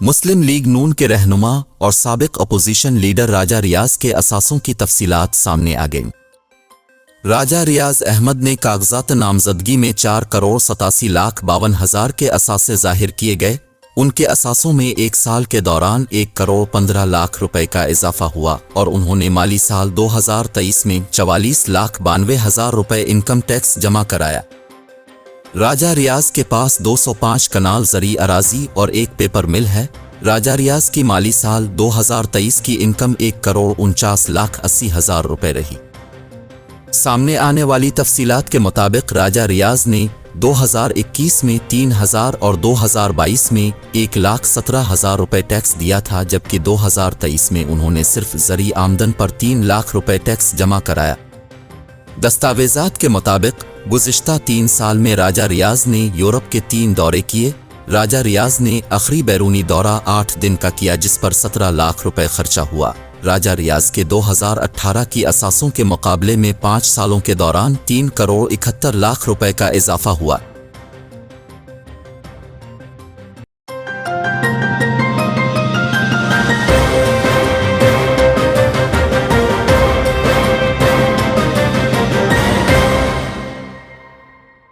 मुस्लिम league नून के रहनुमा और साबिक अपोजिशन लीडर राजा रियाज के असासों की तफसीलात सामने आ गईं। राजा रियाज अहमद ने कागजात नामजदगी में 4,87,52,000 के असासे जाहिर किए गए। उनके असासों में एक साल के दौरान 1,15,00,000 रुपए का इजाफा हुआ और उन्होंने माली साल 2023 में 44,92,000 रुपए इनकम टैक्स जमा कराया। राजा रियाज के पास 205 कनाल ज़री अराजी और एक पेपर मिल है। राजा रियाज की माली साल 2023 की इनकम 1,49,80,000 रुपए रही। सामने आने वाली तफसीलात के मुताबिक राजा रियाज ने 2021 में 3,000 और 2022 में 1,17,000 रुपए टैक्स दिया था, जबकि 2023 में उन्होंने सिर्फ ज़री आमदन पर 3 लाख रुपए टैक्स जमा कराया। दस्तावेज़ात के मुताबिक गुज़िश्ता 3 साल में राजा रियाज ने यूरोप के 3 दौरे किए। राजा रियाज ने आखिरी बैरूनी दौरा 8 दिन का किया, जिस पर 17 लाख रुपए खर्चा हुआ। राजा रियाज के 2018 की असासों के मुकाबले में 5 सालों के दौरान 3,71,00,000 रुपए का इजाफा हुआ।